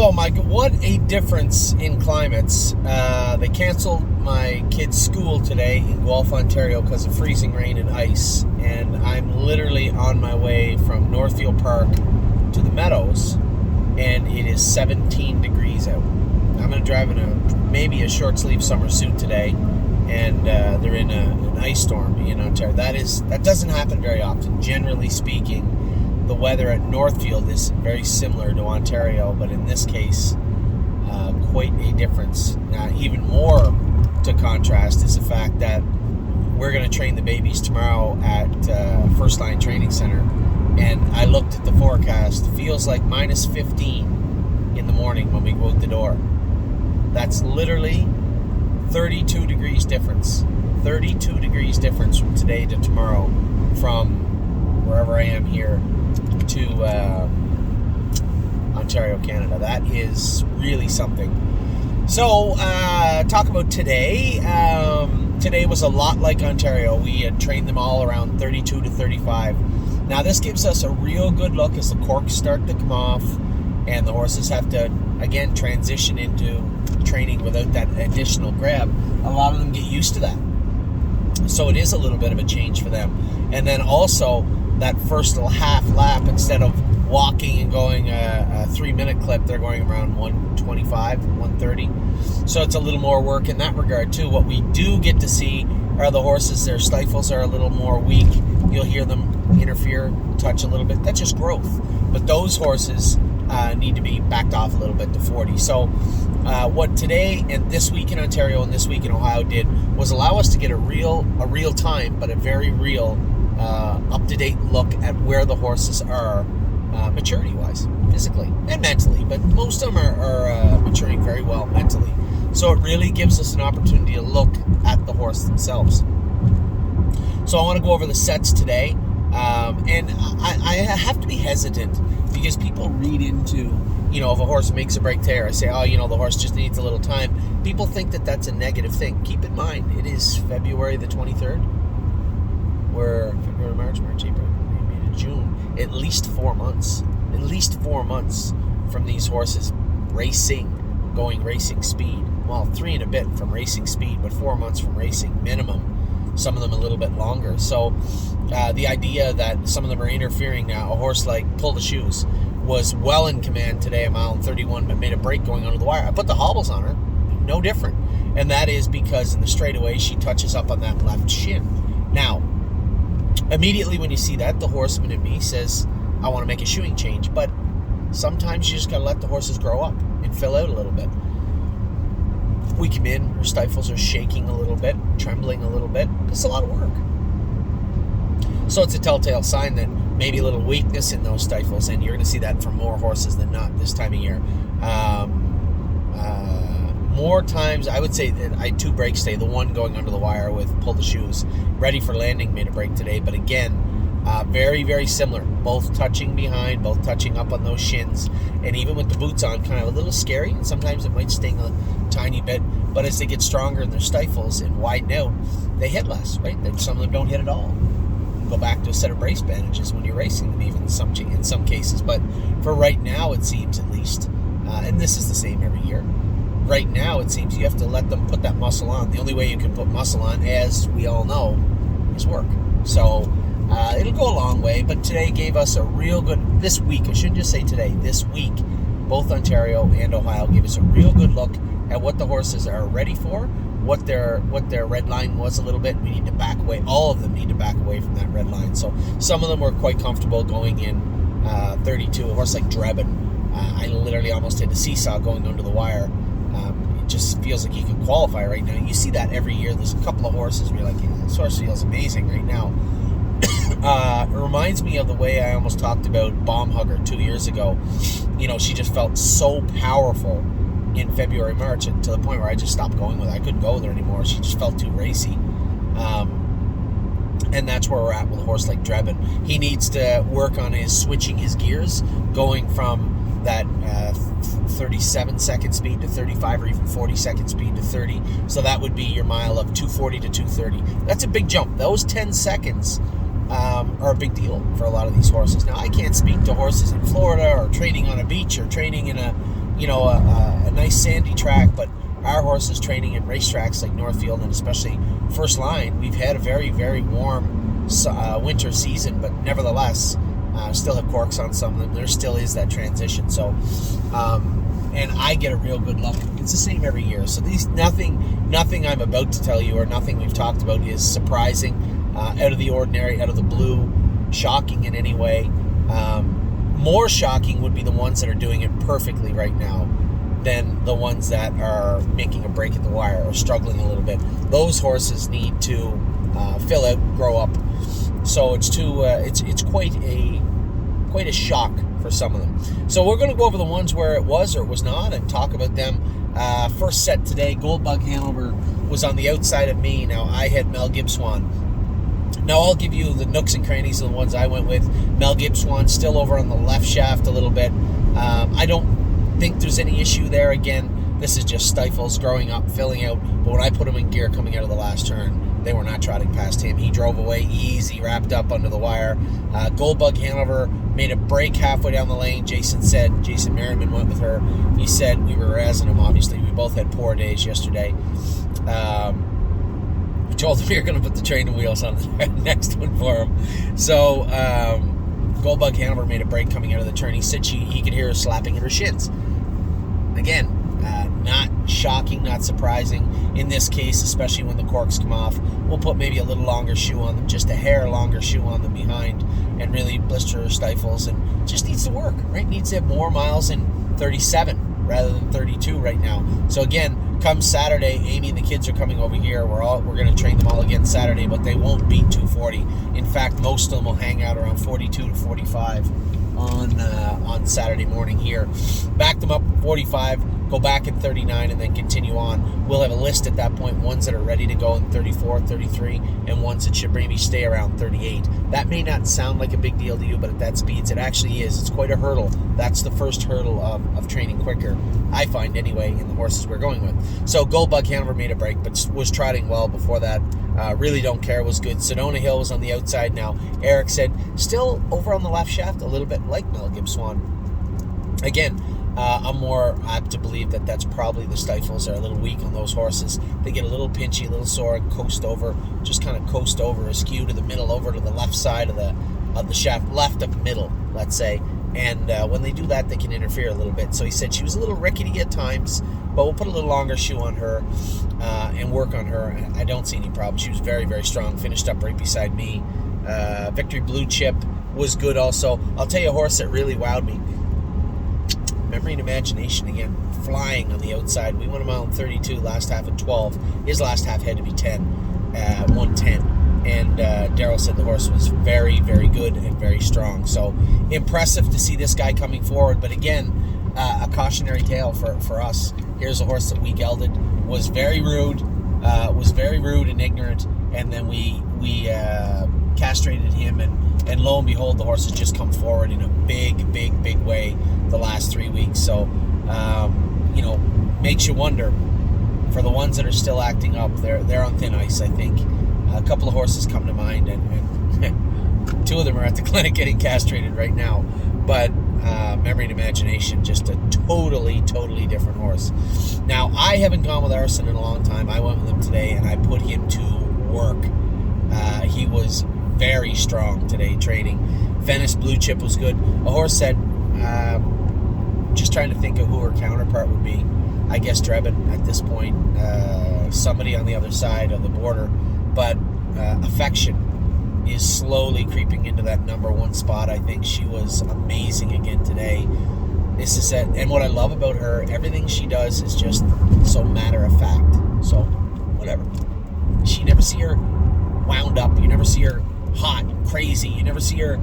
Oh my God, what a difference in climates. They canceled my kids' school today in Guelph, Ontario because of freezing rain and ice. And I'm literally on my way from Northfield Park to the Meadows, and it is 17 degrees out. I'm going to drive in maybe a short sleeve summer suit today, and they're in an ice storm in Ontario. That doesn't happen very often. Generally speaking, the weather at Northfield is very similar to Ontario, but in this case, quite a difference. Now, even more to contrast is the fact that we're going to train the babies tomorrow at First Line Training Center, and I looked at the forecast. It feels like minus 15 in the morning when we go out the door. That's literally 32 degrees difference. 32 degrees difference from today to tomorrow, from wherever I am here to Ontario, Canada. That is really something. So, talk about today. Today was a lot like Ontario. We had trained them all around 32 to 35. Now, this gives us a real good look as the corks start to come off and the horses have to, again, transition into training without that additional grab. A lot of them get used to that. So it is a little bit of a change for them. And then also, that first little half lap, instead of walking and going a 3-minute clip, they're going around 125, 130. So it's a little more work in that regard too. What we do get to see are the horses, their stifles are a little more weak. You'll hear them interfere, touch a little bit. That's just growth. But those horses need to be backed off a little bit to 40. So what today and this week in Ontario and this week in Ohio did was allow us to get a real time, but a very real up-to-date look at where the horses are maturity-wise, physically and mentally, but most of them are maturing very well mentally. So it really gives us an opportunity to look at the horse themselves. So I want to go over the sets today, and I have to be hesitant because people read into, if a horse makes a break tear, I say, the horse just needs a little time. People think that that's a negative thing. Keep in mind, it is February the 23rd. We're February, March, April, May to June. At least 4 months. At least 4 months from these horses going racing speed. Well, 3 and a bit from racing speed, but 4 months from racing minimum. Some of them a little bit longer. So the idea that some of them are interfering now, a horse like Pull the Shoes was well in command today, 1:31, but made a break going under the wire. I put the hobbles on her, no different. And that is because in the straightaway, she touches up on that left shin. Now, immediately when you see that, the horseman in me says, I want to make a shoeing change. But sometimes you just got to let the horses grow up and fill out a little bit. We come in, her stifles are shaking a little bit, trembling a little bit. It's a lot of work. So it's a telltale sign that maybe a little weakness in those stifles, and you're going to see that from more horses than not this time of year. More times, I would say that I had 2 breaks today. The one going under the wire with Pull the Shoes. Ready for Landing made a break today, but again, very, very similar. Both touching behind, both touching up on those shins, and even with the boots on, kind of a little scary, and sometimes it might sting a tiny bit, but as they get stronger in their stifles and widen out, they hit less, right? Some of them don't hit at all. Go back to a set of brace bandages when you're racing them, even in some cases. But for right now, it seems at least, and this is the same every year, right now it seems you have to let them put that muscle on. The only way you can put muscle on, as we all know, is work. So it'll go a long way, but today gave us a real good, this week, I shouldn't just say today, this week, both Ontario and Ohio gave us a real good look at what the horses are ready for, what their red line was a little bit. We need to back away. All of them need to back away from that red line. So some of them were quite comfortable going in 32. A horse like Drebin, I literally almost hit the seesaw going under the wire. It just feels like he can qualify right now. You see that every year. There's a couple of horses where you're like, this horse feels amazing right now. It reminds me of the way I almost talked about Bomb Hugger 2 years ago. She just felt so powerful in February, March, to the point where I just stopped going with her. I couldn't go with her anymore. She just felt too racy. And that's where we're at with a horse like Drebin. He needs to work on switching his gears, going from that 37-second speed to 35, or even 40-second speed to 30. So that would be your mile of 240 to 230. That's a big jump. Those 10 seconds are a big deal for a lot of these horses. Now, I can't speak to horses in Florida or training on a beach or training in a a nice sandy track, but our horses training in racetracks like Northfield and especially First Line, we've had a very, very warm winter season, but nevertheless, still have corks on some of them. There still is that transition. So, and I get a real good look. It's the same every year. So nothing I'm about to tell you or nothing we've talked about is surprising, out of the ordinary, out of the blue, shocking in any way. More shocking would be the ones that are doing it perfectly right now than the ones that are making a break in the wire or struggling a little bit. Those horses need to fill out, grow up. So it's quite a shock for some of them. So we're going to go over the ones where it was or it was not and talk about them. First set today, Goldbug Hanover was on the outside of me. Now I had Mel Gibbswan. Now I'll give you the nooks and crannies of the ones I went with. Mel Gibbswan still over on the left shaft a little bit. I don't think there's any issue there. Again, this is just stifles growing up, filling out. But when I put him in gear coming out of the last turn, they were not trotting past him. He drove away easy, wrapped up under the wire. Goldbug Hanover made a break halfway down the lane. Jason Merriman went with her. He said we were razzing him, obviously. We both had poor days yesterday. We told him we were going to put the training wheels on the next one for him. So Goldbug Hanover made a break coming out of the turn. He said he could hear her slapping at her shins. Again, not shocking, not surprising. In this case, especially when the corks come off, we'll put maybe a little longer shoe on them, just a hair longer shoe on them behind, and really blister her stifles. And just needs to work, right? Needs to have more miles in 37 rather than 32 right now. So again, come Saturday, Amy and the kids are coming over here. We're going to train them all again Saturday, but they won't beat 240. In fact, most of them will hang out around 42 to 45 on Saturday morning here. Back them up 45, go back at 39, and then continue on. We'll have a list at that point, ones that are ready to go in 34, 33, and ones that should maybe stay around 38. That may not sound like a big deal to you, but at that speeds, it actually is. It's quite a hurdle. That's the first hurdle of training quicker, I find anyway, in the horses we're going with. So Goldbug Hanover made a break, but was trotting well before that. Really don't care, was good. Sedona Hill was on the outside now. Eric said, still over on the left shaft, a little bit like Mel Gibbswan. Again, I'm more apt to believe that that's probably the stifles are a little weak on those horses. They get a little pinchy, a little sore, and coast over, askew to the middle, over to the left side of the shaft, left of middle, let's say. And when they do that, they can interfere a little bit. So he said she was a little rickety at times, but we'll put a little longer shoe on her and work on her. I don't see any problem. She was very, very strong. Finished up right beside me. Victory Blue Chip was good also. I'll tell you a horse that really wowed me. Memory and Imagination again, flying on the outside. We went a mile and 32, last half at 12. His last half had to be 110. And Daryl said the horse was very, very good and very strong. So impressive to see this guy coming forward. But again, a cautionary tale for us. Here's a horse that we gelded, was very rude and ignorant, and then we castrated him, and lo and behold, the horse has just come forward in a big, big, big way the last 3 weeks. So, makes you wonder. For the ones that are still acting up, they're on thin ice, I think. A couple of horses come to mind, and two of them are at the clinic getting castrated right now. But Memory and Imagination, just a totally, totally different horse. Now, I haven't gone with Arson in a long time. I went with him today, and I put him to work. He was very strong today training. Venice Blue Chip was good. A horse said, just trying to think of who her counterpart would be. I guess Drebin at this point, somebody on the other side of the border. But Affection is slowly creeping into that number one spot. I think she was amazing again today. This is it. And what I love about her, everything she does is just so matter of fact. So, whatever. You never see her wound up. You never see her hot, crazy. You never see her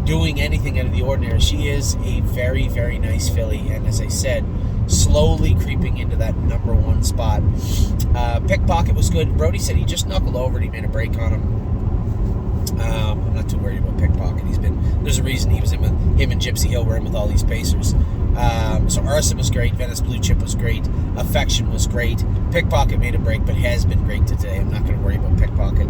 doing anything out of the ordinary. She is a very, very nice filly. And as I said, slowly creeping into that number one spot. Pickpocket was good. Brody said he just knuckled over and he made a break on him. I'm not too worried about Pickpocket. There's a reason he was in with him and Gypsy Hill were in with all these pacers. So Arson was great. Venice Blue Chip was great. Affection was great. Pickpocket made a break, but has been great today. I'm not going to worry about Pickpocket.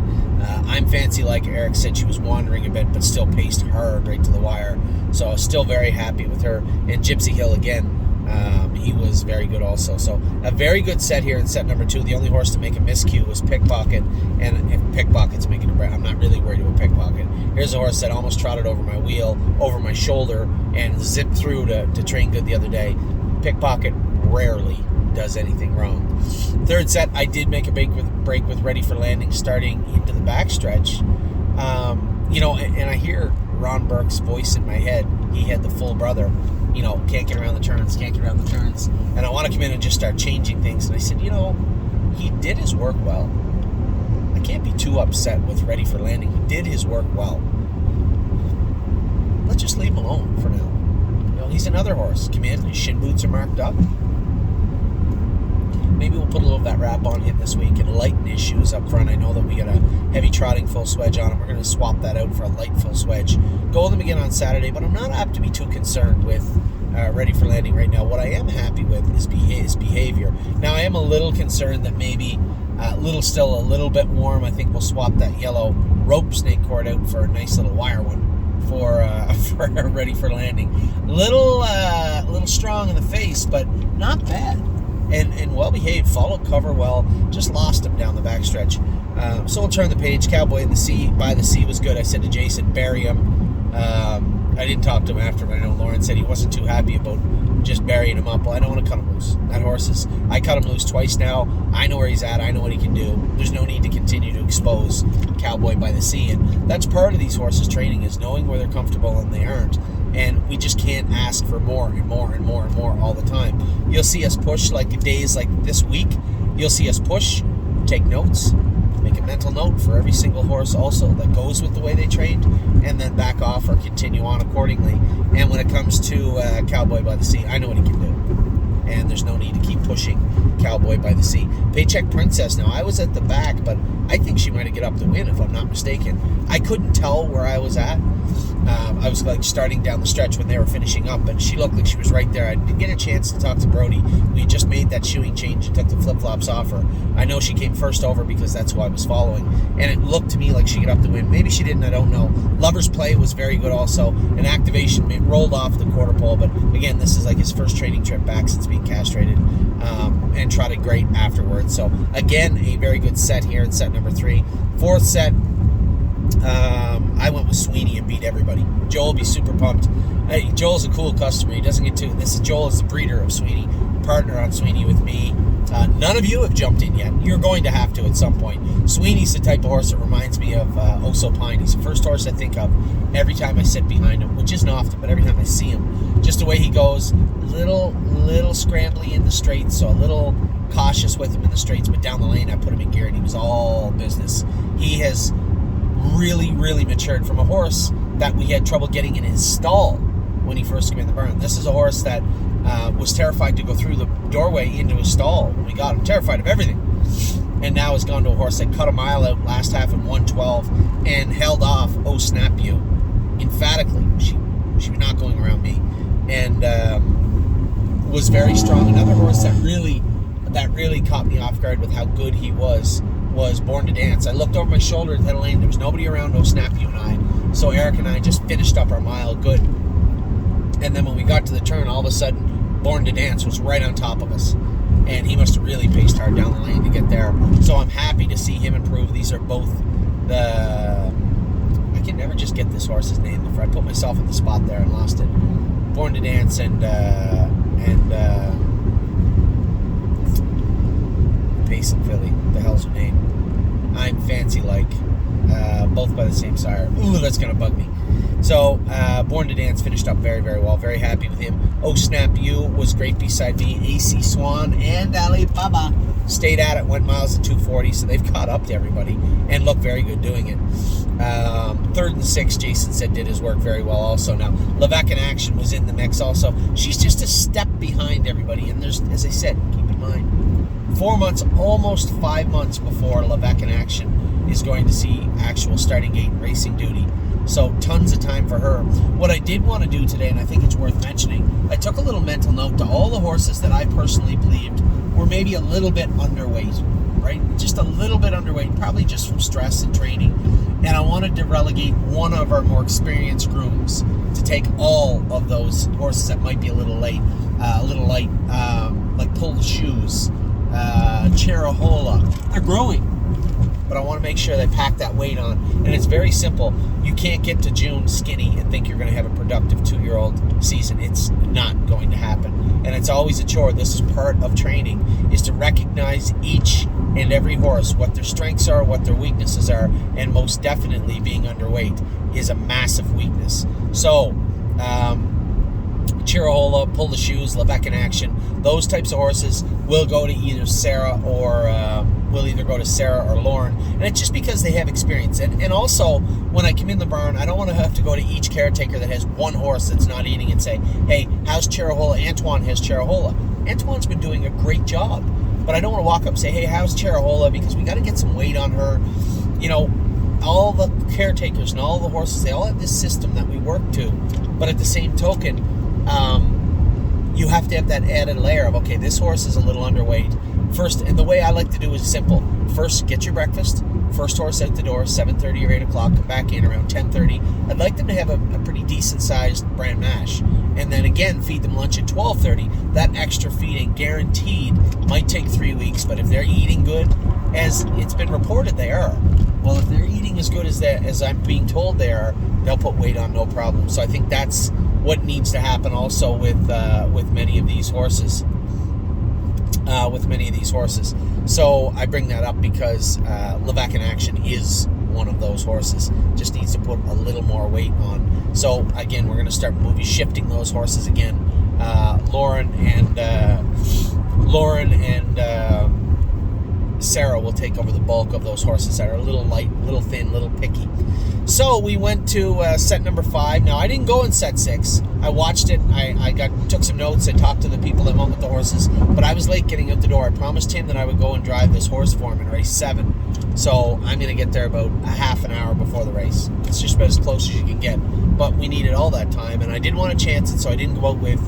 I'm Fancy, like Eric said, she was wandering a bit, but still paced hard right to the wire. So I was still very happy with her. And Gypsy Hill again. He was very good also. So a very good set here in set number 2. The only horse to make a miscue was Pickpocket, and if Pickpocket's making I'm not really worried about Pickpocket. Here's a horse that almost trotted over my wheel, over my shoulder, and zipped through to train good the other day. Pickpocket rarely does anything wrong. Third set, I did make a break with Ready for Landing starting into the backstretch. And I hear Ron Burke's voice in my head. He had the full brother. Can't get around the turns. And I want to come in and just start changing things. And I said, he did his work well. I can't be too upset with Ready for Landing. He did his work well. Let's just leave him alone for now. He's another horse. Come in, his shin boots are marked up. Maybe we'll put a little of that wrap on him this week and lighten his shoes up front. I know that we got a heavy trotting full swedge on him. We're going to swap that out for a light full swedge. Go with him again on Saturday, but I'm not apt to be too concerned with Ready for Landing right now. What I am happy with is his behavior. Now, I am a little concerned that maybe still a little bit warm. I think we'll swap that yellow rope snake cord out for a nice little wire one for Ready for Landing. Little strong in the face, but not bad. And well behaved, followed cover well, just lost him down the backstretch. So we'll turn the page. Cowboy in the Sea, by the Sea was good. I said to Jason, bury him. I didn't talk to him after, but I know Lauren said he wasn't too happy about just burying him up. Well, I don't want to cut him loose. That horse I cut him loose twice now. I know where he's at. I know what he can do. There's no need to continue to expose Cowboy by the Sea. And that's part of these horses training, is knowing where they're comfortable and they aren't. And we just can't ask for more and more and more and more all the time. You'll see us push, like days like this week. You'll see us push, take notes, make a mental note for every single horse also that goes with the way they trained, and then back off or continue on accordingly. And when it comes to Cowboy by the Sea, I know what he can do. And there's no need to keep pushing Cowboy by the Sea. Paycheck Princess, now I was at the back, but I think she might have get up to win if I'm not mistaken. I couldn't tell where I was at. I was starting down the stretch when they were finishing up, and she looked like she was right there. I didn't get a chance to talk to Brody. We just made that shoeing change and took the flip-flops off her. I know she came first over because that's who I was following, and it looked to me like she got up to win. Maybe she didn't, I don't know. Lover's Play was very good also. An activation, it rolled off the quarter pole, but again, this is like his first training trip back since being castrated, and trotted great afterwards. So again, a very good set here in set number 3. Fourth set, I went with Sweeney and beat everybody. Joel will be super pumped. Hey, Joel's a cool customer. He doesn't get to. Joel is the breeder of Sweeney, partner on Sweeney with me. None of you have jumped in yet. You're going to have to at some point. Sweeney's the type of horse that reminds me of Oso Pine. He's the first horse I think of every time I sit behind him, which isn't often, but every time I see him. Just the way he goes, little scrambly in the straights, so a little cautious with him in the straights, but down the lane I put him in gear and he was all business. He has really matured from a horse that we had trouble getting in his stall when he first came in the barn. This is a horse that was terrified to go through the doorway into his stall when we got him, terrified of everything, and now has gone to a horse that cut a mile out last half in 1:12 and held off Oh Snap You emphatically. She was not going around me, and was very strong. Another horse that really caught me off guard with how good he was Born to Dance. I looked over my shoulder at the head of the lane. There was nobody around, no Snap You and I. So Eric and I just finished up our mile good. And then when we got to the turn, all of a sudden, Born to Dance was right on top of us. And he must have really paced hard down the lane to get there. So I'm happy to see him improve. These are both I can never just get this horse's name. I put myself in the spot there and lost it. Born to Dance and Payson Philly. What the hell's her name? I'm Fancy Like. Both by the same sire. Ooh, that's going to bug me. So, Born to Dance finished up very, very well. Very happy with him. Oh Snap You was great beside me. AC Swan and Alibaba stayed at it, went miles at 2:40, so they've caught up to everybody and look very good doing it. Third and sixth, Jason said, did his work very well also. Now, Levesque in Action was in the mix also. She's just a step behind everybody, and there's, as I said, keep in mind, 4 months, almost 5 months before Levesque in Action is going to see actual starting gate racing duty. So tons of time for her. What I did want to do today, and I think it's worth mentioning, I took a little mental note to all the horses that I personally believed were maybe a little bit underweight, right? Just a little bit underweight, probably just from stress and training. And I wanted to relegate one of our more experienced grooms to take all of those horses that might be a little light, like Pull the Shoes, Cherahola. They're growing, but I want to make sure they pack that weight on. And it's very simple. You can't get to June skinny and think you're going to have a productive 2-year-old season. It's not going to happen. And it's always a chore. This is part of training, is to recognize each and every horse, what their strengths are, what their weaknesses are, and most definitely being underweight is a massive weakness. So, Cherahola, Pull the Shoes, Levesque in Action, those types of horses will go to either Sarah or Lauren, and it's just because they have experience. And also, when I come in the barn, I don't want to have to go to each caretaker that has one horse that's not eating and say, hey, how's Cherahola? Antoine has Cherahola. Antoine's been doing a great job, but I don't want to walk up and say, hey, how's Cherahola? Because we got to get some weight on her. You know, all the caretakers and all the horses, they all have this system that we work to, but at the same token, you have to have that added layer of, okay, this horse is a little underweight. First, and the way I like to do is simple. First, get your breakfast. First horse out the door, 7:30 or 8 o'clock. Come back in around 10:30. I'd like them to have a pretty decent-sized bran mash. And then again, feed them lunch at 12:30. That extra feeding, guaranteed, might take 3 weeks. But if they're eating good, as it's been reported they are, well, if they're eating as good as I'm being told they are, they'll put weight on no problem. So I think that's what needs to happen also with many of these horses. So I bring that up because Levesque in Action is one of those horses. Just needs to put a little more weight on. So again, we're going to start shifting those horses again. Lauren and Sarah will take over the bulk of those horses that are a little light, little thin, little picky. So we went to set number 5. Now, I didn't go in set 6. I watched it. I took some notes. I talked to the people that went with the horses, but I was late getting out the door. I promised him that I would go and drive this horse for him in race 7. So I'm going to get there about a half an hour before the race. It's just about as close as you can get. But we needed all that time, and I didn't want to chance it, so I didn't go out with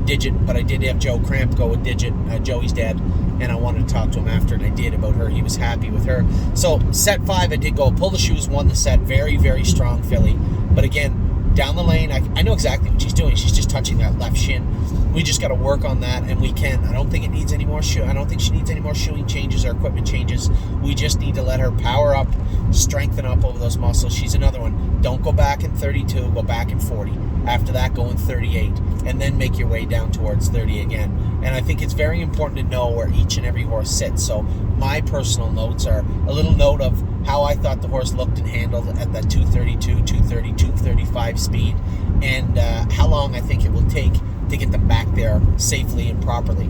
Digit, but I did have Joe Cramp go with Digit, Joey's dad, and I wanted to talk to him after, and I did about her. He was happy with her. So set 5, I did go. Pull the Shoes won the set. Very, very strong filly. But again, down the lane, I know exactly what she's doing. She's just touching that left shin. We just got to work on that, and we can. I don't think it needs any more I don't think she needs any more shoeing changes or equipment changes. We just need to let her power up, strengthen up over those muscles. She's another one. Don't go back in 32, go back in 40. After that, go in 38, and then make your way down towards 30 again. And I think it's very important to know where each and every horse sits. So my personal notes are a little note of how I thought the horse looked and handled at that 232, 230, 235 speed, and how long I think it will take to get them back there safely and properly.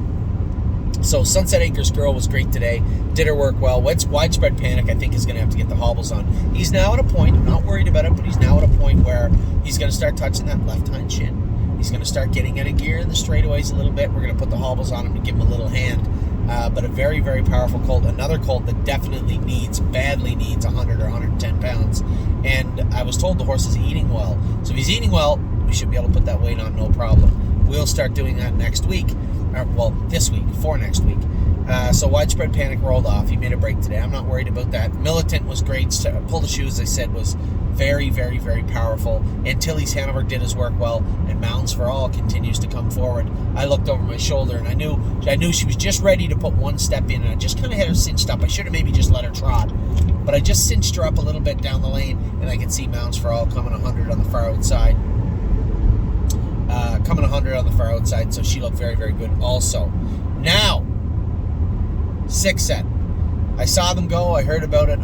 So Sunset Acres Girl was great today. Did her work well. Widespread Panic, I think, is going to have to get the hobbles on. He's now at a point, I'm not worried about it, but he's now at a point where he's going to start touching that left hind shin. He's going to start getting out of gear in the straightaways a little bit. We're going to put the hobbles on him to give him a little hand. But a very, very powerful colt. Another colt that definitely badly needs 100 or 110 pounds. And I was told the horse is eating well. So if he's eating well, we should be able to put that weight on, no problem. We'll start doing that next week. This week, for next week. So Widespread Panic rolled off. He made a break today. I'm not worried about that. Militant was great. Pull the Shoes, I said, was very, very, very powerful. Antilles Hanover did his work well, and Mounds for All continues to come forward. I looked over my shoulder, and I knew she was just ready to put one step in, and I just kind of had her cinched up. I should have maybe just let her trot, but I just cinched her up a little bit down the lane, and I could see Mounds for All coming 100 on the far outside. So she looked very, very good also. Now, 6 set. I saw them go. I heard about it.